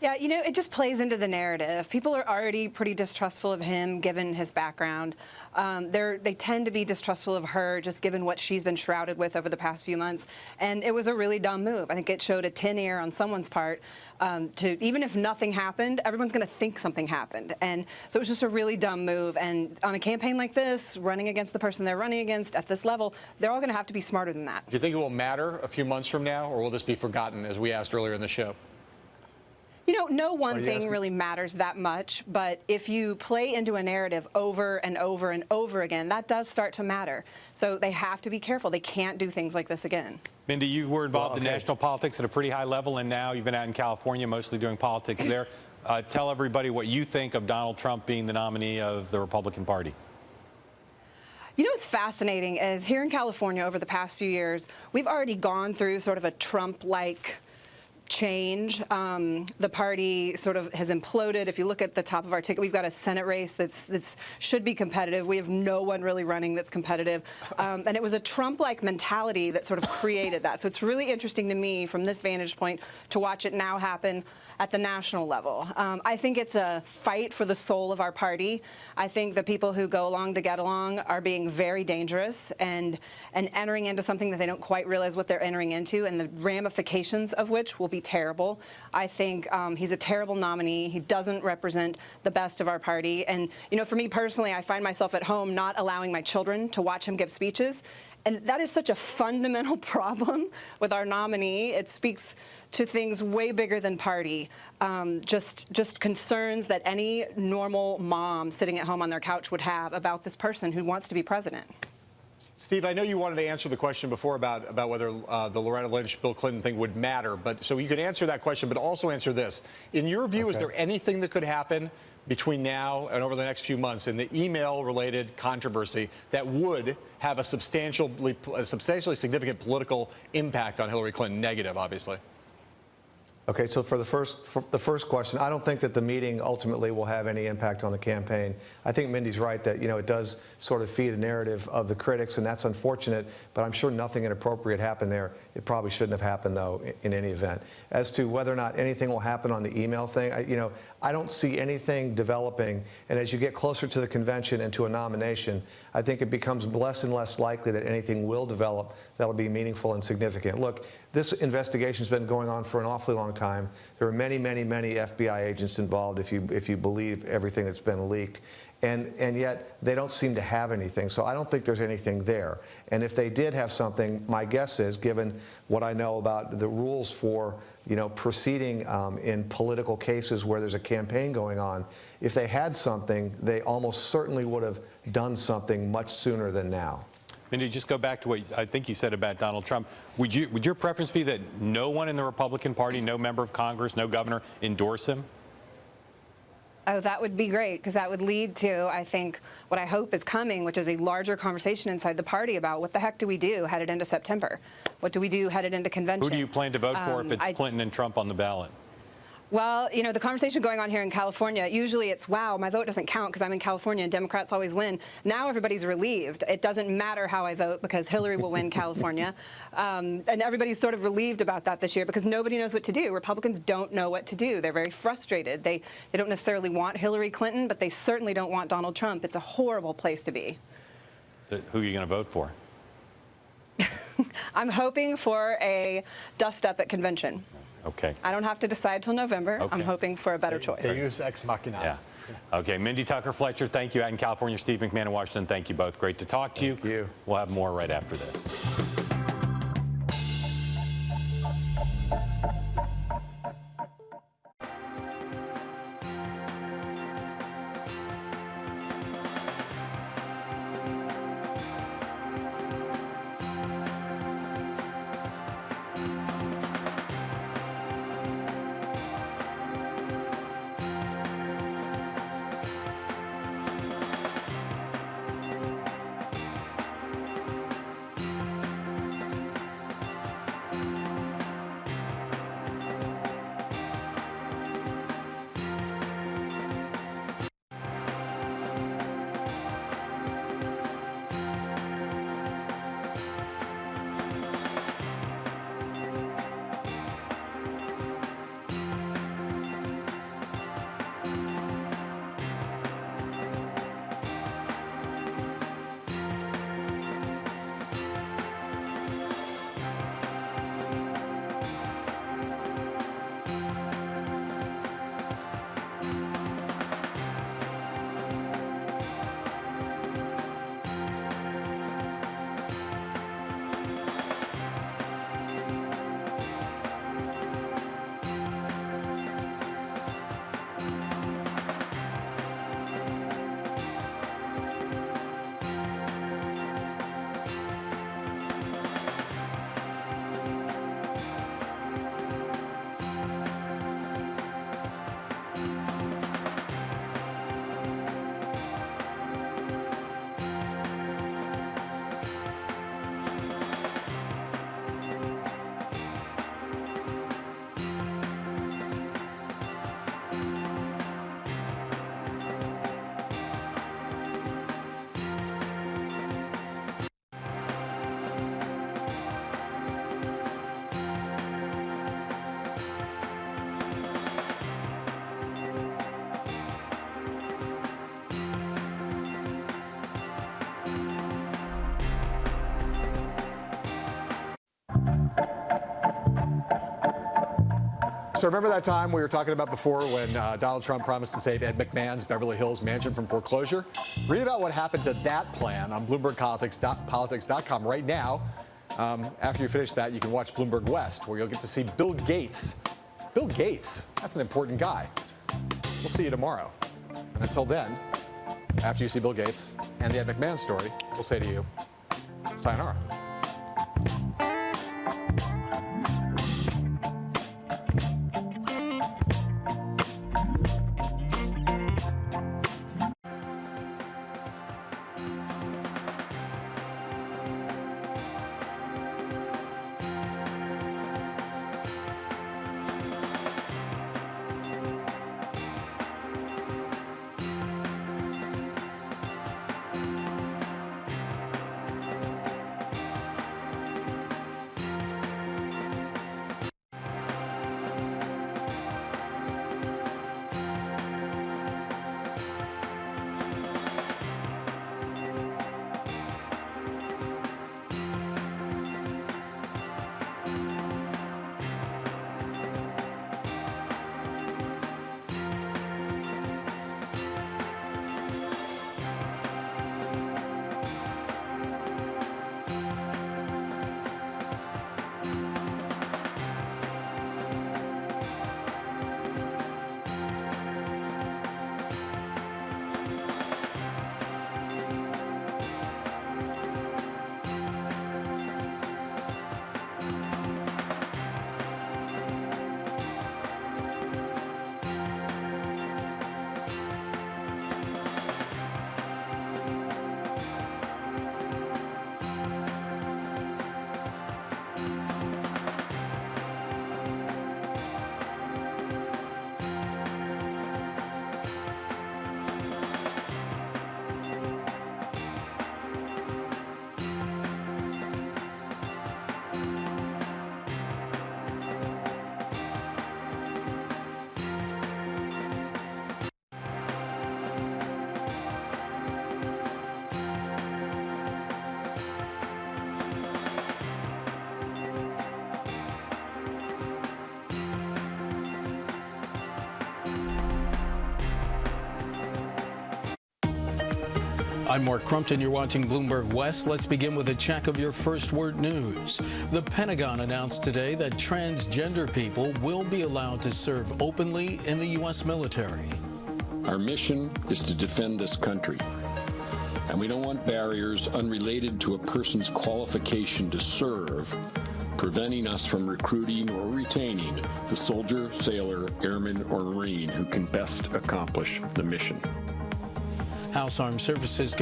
Yeah, you know, it just plays into the narrative. People are already pretty distrustful of him, given his background. They tend to be distrustful of her, just given what she's been shrouded with over the past few months. And it was a really dumb move. I think it showed a tin ear on someone's part. Even if nothing happened, everyone's going to think something happened. And so it was just a really dumb move. And on a campaign like this, running against the person they're running against at this level, they're all going to have to be smarter than that. Do you think it will matter a few months from now, or will this be forgotten, as we asked earlier in the show? You know, no one thing really matters that much, but if you play into a narrative over and over and over again, that does start to matter. So they have to be careful. They can't do things like this again. Mindy, you were involved in national politics at a pretty high level, and now you've been out in California mostly doing politics there. Tell everybody what you think of Donald Trump being the nominee of the Republican Party. You know what's fascinating is here in California over the past few years, we've already gone through sort of a Trump-like change. The party sort of has imploded. If you look at the top of our ticket, we've got a Senate race that's should be competitive. We have no one really running that's competitive. And it was a Trump-like mentality that sort of created that. So it's really interesting to me from this vantage point to watch it now happen at the national level. I think it's a fight for the soul of our party. I think the people who go along to get along are being very dangerous and entering into something that they don't quite realize what they're entering into, and the ramifications of which will be terrible. I think he's a terrible nominee. He doesn't represent the best of our party. And, you know, for me personally, I find myself at home not allowing my children to watch him give speeches. And that is such a fundamental problem with our nominee. It speaks to things way bigger than party, just concerns that any normal mom sitting at home on their couch would have about this person who wants to be president. Steve, I know you wanted to answer the question before about whether the Loretta Lynch, Bill Clinton thing would matter, but so you could answer that question, but also answer this. In your view, is there anything that could happen between now and over the next few months in the email-related controversy that would have a substantially significant political impact on Hillary Clinton? Negative, obviously. Okay, so for the first question, I don't think that the meeting ultimately will have any impact on the campaign. I think Mindy's right that, you know, it does sort of feed a narrative of the critics, and that's unfortunate, but I'm sure nothing inappropriate happened there. It probably shouldn't have happened, though, in any event. As to whether or not anything will happen on the email thing, I don't see anything developing, and as you get closer to the convention and to a nomination, I think it becomes less and less likely that anything will develop that'll be meaningful and significant. Look, this investigation's been going on for an awfully long time. There are many, many, many FBI agents involved, if you believe everything that's been leaked. And yet they don't seem to have anything. So I don't think there's anything there. And if they did have something, my guess is, given what I know about the rules for, you know, proceeding in political cases where there's a campaign going on, if they had something, they almost certainly would have done something much sooner than now. Mindy, just go back to what I think you said about Donald Trump. Would your preference be that no one in the Republican Party, no member of Congress, no governor endorse him? Oh, that would be great, because that would lead to, I think, what I hope is coming, which is a larger conversation inside the party about what the heck do we do headed into September? What do we do headed into convention? Who do you plan to vote for if it's Clinton and Trump on the ballot? Well, you know, the conversation going on here in California, usually it's, wow, my vote doesn't count because I'm in California and Democrats always win. Now everybody's relieved. It doesn't matter how I vote because Hillary will win California. And everybody's sort of relieved about that this year because nobody knows what to do. Republicans don't know what to do. They're very frustrated. They don't necessarily want Hillary Clinton, but they certainly don't want Donald Trump. It's a horrible place to be. Who are you going to vote for? I'm hoping for a dust-up at convention. Okay. I don't have to decide till November. Okay. I'm hoping for a better choice. Deus ex machina. Yeah. Okay. Mindy Tucker Fletcher, thank you. Out in California, Steve McMahon in Washington, thank you both. Great to talk to you. Thank you. We'll have more right after this. So remember that time we were talking about before when Donald Trump promised to save Ed McMahon's Beverly Hills mansion from foreclosure? Read about what happened to that plan on BloombergPolitics.com right now. After you finish that, you can watch Bloomberg West, where you'll get to see Bill Gates. Bill Gates, that's an important guy. We'll see you tomorrow. And until then, after you see Bill Gates and the Ed McMahon story, we'll say to you, sayonara. I'm Mark Crumpton. You're watching Bloomberg West. Let's begin with a check of your first word news. The Pentagon announced today that transgender people will be allowed to serve openly in the U.S. military. Our mission is to defend this country, and we don't want barriers unrelated to a person's qualification to serve preventing us from recruiting or retaining the soldier, sailor, airman, or Marine who can best accomplish the mission. House Armed Services